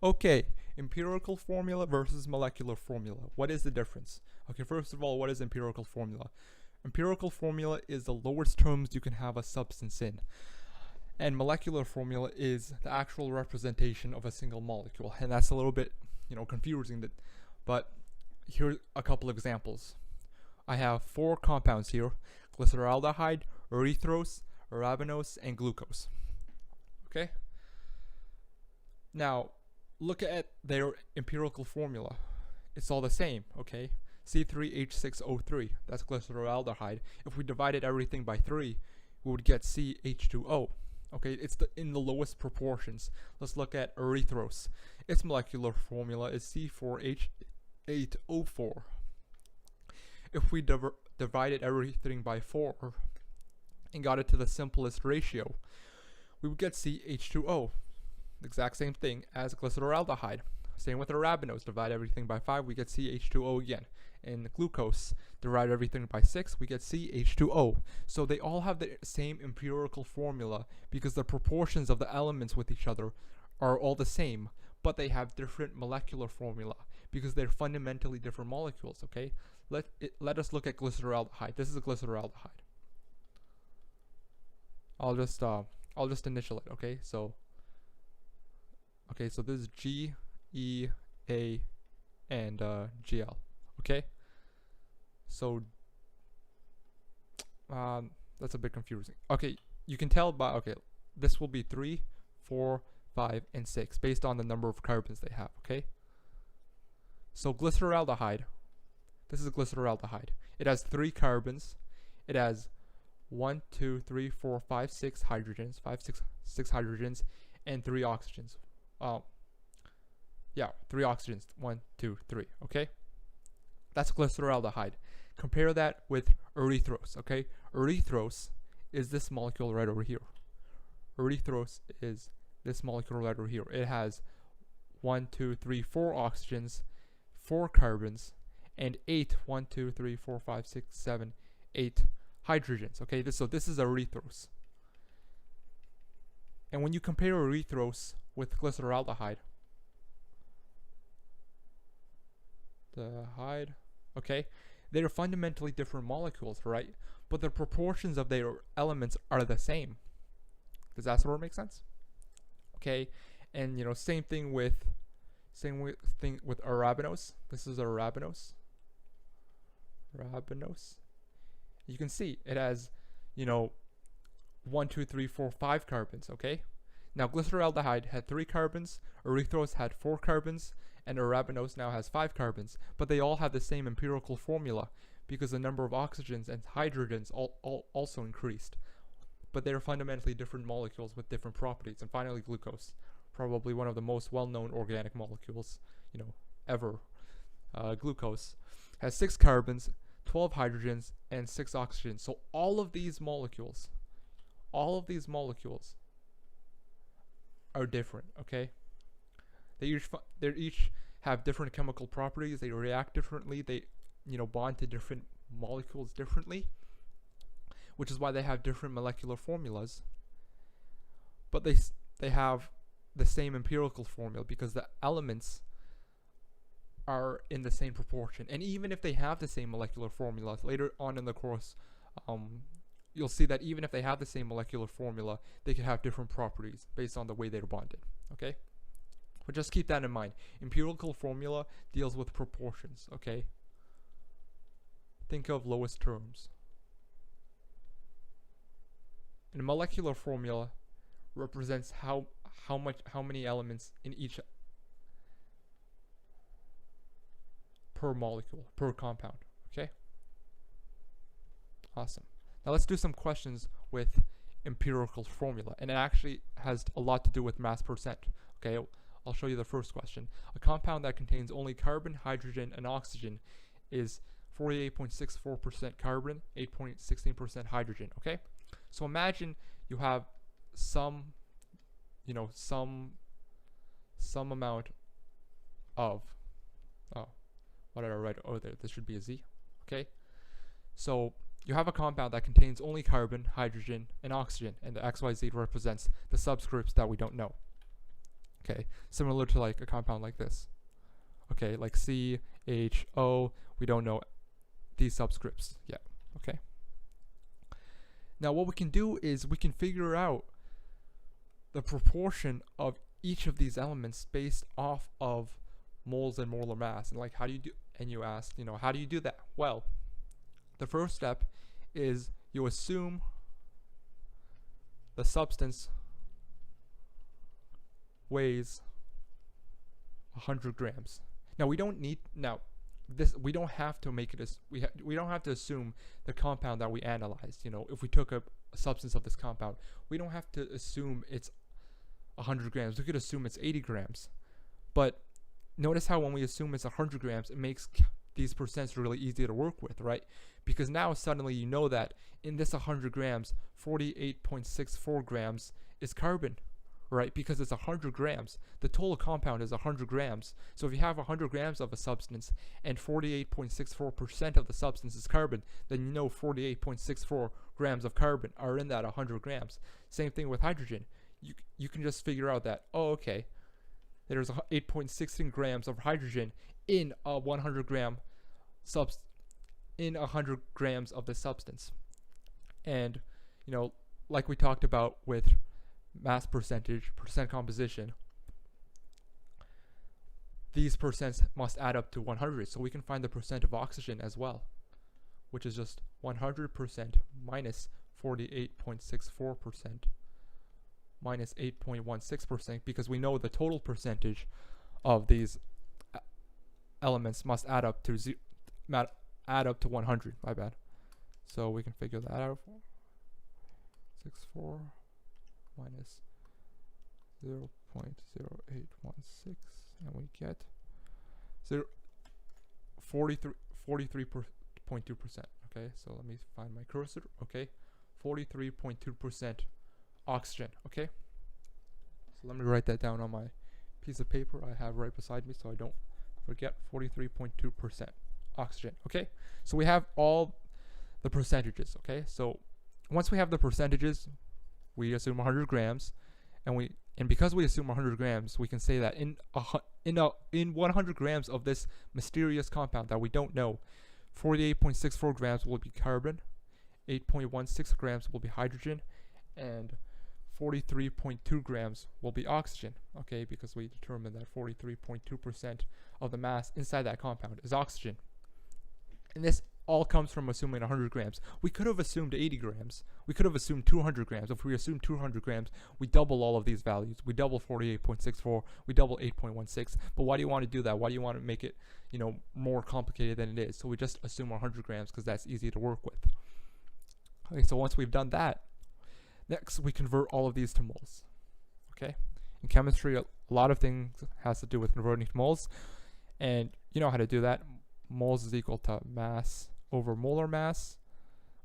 Okay, empirical formula versus molecular formula. What is the difference? Okay, first of all, what is empirical formula? Empirical formula is the lowest terms you can have a substance in. And molecular formula is the actual representation of a single molecule. And that's a little bit, confusing, but here's a couple examples. I have 4 compounds here: glyceraldehyde, erythrose, arabinose, and glucose. Okay? Now, look at their empirical formula. It's all the same, okay? C3H6O3, that's glyceraldehyde. If we divided everything by 3, we would get CH2O. Okay, it's in the lowest proportions. Let's look at erythrose. Its molecular formula is C4H8O4. If we divided everything by 4 and got it to the simplest ratio, we would get CH2O. The exact same thing as glyceraldehyde. Same with arabinose. Divide everything by 5, we get CH2O again. And glucose, divide everything by 6, we get CH2O. So they all have the same empirical formula because the proportions of the elements with each other are all the same, but they have different molecular formula because they're fundamentally different molecules, okay? Let us look at glyceraldehyde. This is a glyceraldehyde. I'll just initial it, okay? So this is G, E, A, and GL. Okay? So that's a bit confusing. Okay, you can tell by this will be 3, 4, 5, and 6 based on the number of carbons they have, okay? So glyceraldehyde, this is a glyceraldehyde. It has 3 carbons. It has 1, 2, 3, 4, 5, 6 hydrogens, 6 hydrogens, and 3 oxygens. 3 oxygens. 1, 2, 3. Okay, that's glyceraldehyde. Compare that with erythrose. Okay, erythrose is this molecule right over here. Erythrose is this molecule right over here. It has 1, 2, 3, 4 oxygens, 4 carbons, and 8. 1, 2, 3, 4, 5, 6, 7, 8 hydrogens. Okay, so this is erythrose. And when you compare erythrose with glyceraldehyde, okay, they're fundamentally different molecules, right? But the proportions of their elements are the same. Does that sort of make sense? Okay, and same thing with arabinose. This is arabinose. You can see it has 1, 2, 3, 4, 5 carbons. Okay, now glyceraldehyde had 3 carbons, erythrose had 4 carbons, and arabinose now has 5 carbons, but they all have the same empirical formula because the number of oxygens and hydrogens also increased. But they're fundamentally different molecules with different properties. And finally, glucose, probably one of the most well-known organic molecules, ever. Glucose has 6 carbons, 12 hydrogens, and 6 oxygens. So all of these molecules are different, okay? They each have different chemical properties. They react differently. They, bond to different molecules differently, which is why they have different molecular formulas. But they have the same empirical formula because the elements are in the same proportion. And even if they have the same molecular formula, later on in the course, you'll see that even if they have the same molecular formula, they can have different properties based on the way they're bonded. Okay? But just keep that in mind. Empirical formula deals with proportions, okay? Think of lowest terms. And molecular formula represents how many elements in each per molecule, per compound, okay? Awesome. Now let's do some questions with empirical formula, and it actually has a lot to do with mass percent, okay? I'll show you the first question. A compound that contains only carbon, hydrogen, and oxygen is 48.64% carbon, 8.16% hydrogen, okay? So imagine you have some amount of, what did I write? Oh, there, this should be a Z, okay? So you have a compound that contains only carbon, hydrogen, and oxygen, and the XYZ represents the subscripts that we don't know. Okay, similar to like a compound like this. Okay, like CHO, we don't know these subscripts yet. Okay. Now what we can do is we can figure out the proportion of each of these elements based off of moles and molar mass. And like, how do you do? And you ask, how do you do that? Well, the first step is you assume the substance weighs 100 grams. Now we don't have to make it as we don't have to assume the compound that we analyzed. If we took a substance of this compound, we don't have to assume it's 100 grams. We could assume it's 80 grams. But notice how when we assume it's 100 grams, it makes these percents really easy to work with, right? Because now suddenly you know that in this 100 grams, 48.64 grams is carbon, right? Because it's 100 grams. The total compound is 100 grams. So if you have 100 grams of a substance and 48.64% of the substance is carbon, then you know 48.64 grams of carbon are in that 100 grams. Same thing with hydrogen. You can just figure out that, oh, okay, there's 8.16 grams of hydrogen in a 100 grams of the substance. And like we talked about with mass percentage, percent composition, these percents must add up to 100. So we can find the percent of oxygen as well, which is just 100% minus 48.64% minus 8.16%, because we know the total percentage of these elements must add up to 100. My bad. So we can figure that out. 64 minus 0.0816, and we get 43.2%. Okay, so let me find my cursor. Okay, 43.2% oxygen. Okay, so let me write that down on my piece of paper I have right beside me so I don't forget. 43.2% oxygen. Okay, so we have all the percentages. Okay, so once we have the percentages, we assume 100 grams, and because we assume 100 grams, we can say that in 100 grams of this mysterious compound that we don't know, 48.64 grams will be carbon, 8.16 grams will be hydrogen, and 43.2 grams will be oxygen. Okay, because we determined that 43.2% of the mass inside that compound is oxygen. And this all comes from assuming 100 grams. We could have assumed 80 grams. We could have assumed 200 grams. If we assume 200 grams, we double all of these values. We double 48.64. We double 8.16. But why do you want to do that? Why do you want to make it, more complicated than it is? So we just assume 100 grams because that's easy to work with. Okay, so once we've done that, next we convert all of these to moles. Okay, in chemistry, a lot of things has to do with converting to moles, and you know how to do that. Moles is equal to mass over molar mass.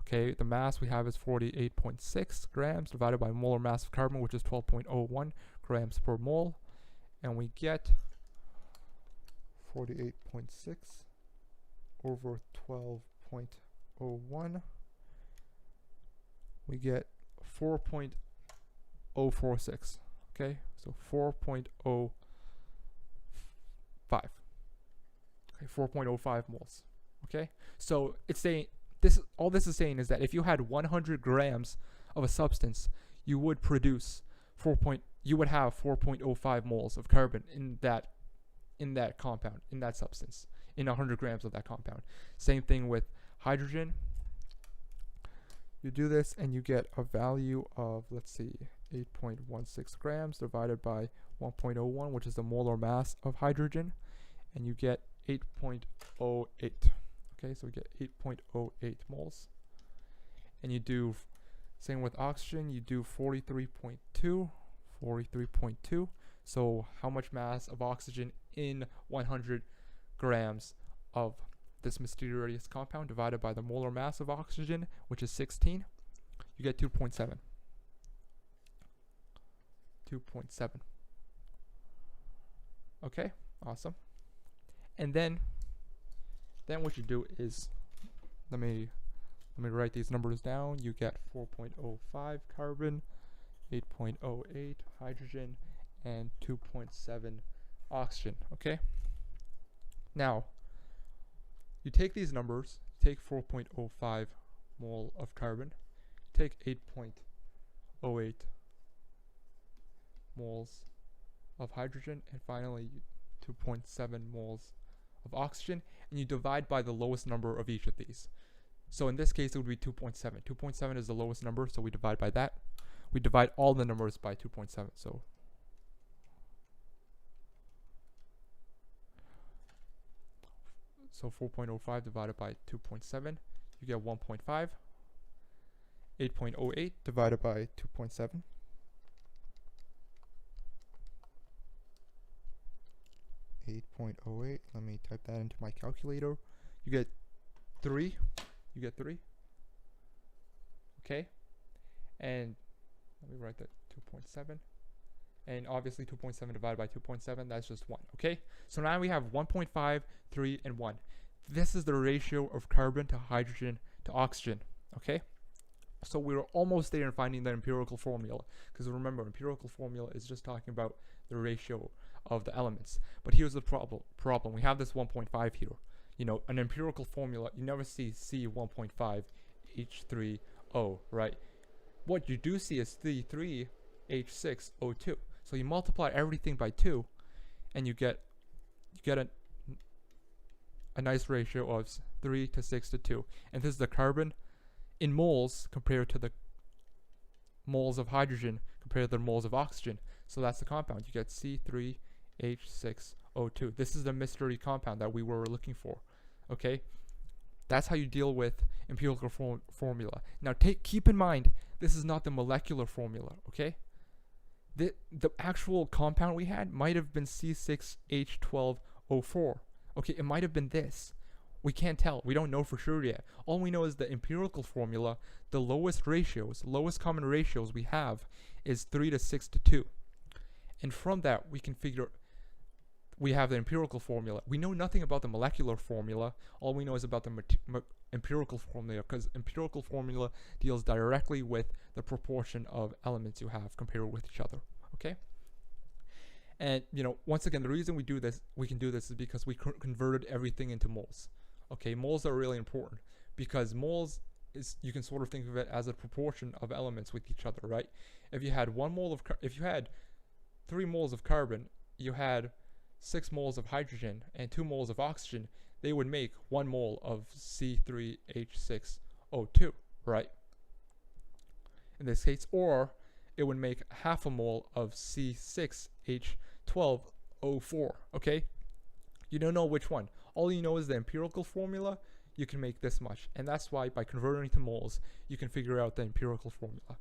Okay, the mass we have is 48.6 grams divided by molar mass of carbon, which is 12.01 grams per mole, and we get 48.6 over 12.01. We get 4.046. Okay, so 4.05. Okay, 4.05 moles. Okay, so it's saying this. All this is saying is that if you had 100 grams of a substance, you would produce you would have 4.05 moles of carbon in that compound, in that substance, in 100 grams of that compound. Same thing with hydrogen. You do this and you get a value of, let's see, 8.16 grams divided by 1.01, which is the molar mass of hydrogen, and you get 8.08. Okay, so we get 8.08 moles. And you do same with oxygen, you do 43.2. So how much mass of oxygen in 100 grams of this mysterious compound divided by the molar mass of oxygen, which is 16, you get 2.7. 2.7. Okay, awesome. And then what you do is, let me write these numbers down. You get 4.05 carbon, 8.08 hydrogen, and 2.7 oxygen. Okay, now you take these numbers, take 4.05 mole of carbon, take 8.08 moles of hydrogen, and finally 2.7 moles of oxygen, and you divide by the lowest number of each of these. So in this case it would be 2.7. 2.7 is the lowest number, so we divide by that. We divide all the numbers by 2.7. So 4.05 divided by 2.7, you get 1.5. 8.08 divided by 2.7. 8.08. Let me type that into my calculator. You get 3. You get 3. Okay. And let me write that 2.7. And obviously 2.7 divided by 2.7, that's just 1. Okay. So now we have 1.5, 3, and 1. This is the ratio of carbon to hydrogen to oxygen. Okay. So we were almost there in finding the empirical formula, because remember, empirical formula is just talking about the ratio of the elements. But here's the problem. We have this 1.5 here. You know, an empirical formula, you never see C1.5 H3O, right? What you do see is C3H6O2. So you multiply everything by 2, and you get a nice ratio of 3 to 6 to 2. And this is the carbon in moles compared to the moles of hydrogen compared to the moles of oxygen. So that's the compound. You get C3H6O2. This is the mystery compound that we were looking for. Okay? That's how you deal with empirical formula. Now keep in mind, this is not the molecular formula, okay? The actual compound we had might have been C6H12O4. Okay, it might have been this. We can't tell. We don't know for sure yet. All we know is the empirical formula, the lowest common ratios we have is 3 to 6 to 2. And from that, we can figure, we have the empirical formula. We know nothing about the molecular formula. All we know is about the empirical formula, because empirical formula deals directly with the proportion of elements you have compared with each other. Okay? And, you know, once again, the reason we can do this is because we converted everything into moles. Okay, moles are really important because moles you can sort of think of it as a proportion of elements with each other, right? If you had 3 moles of carbon, you had 6 moles of hydrogen and 2 moles of oxygen, they would make 1 mole of C3H6O2, right? In this case, or it would make half a mole of C6H12O4, okay? You don't know which one. All you know is the empirical formula. You can make this much. And that's why by converting to moles, you can figure out the empirical formula.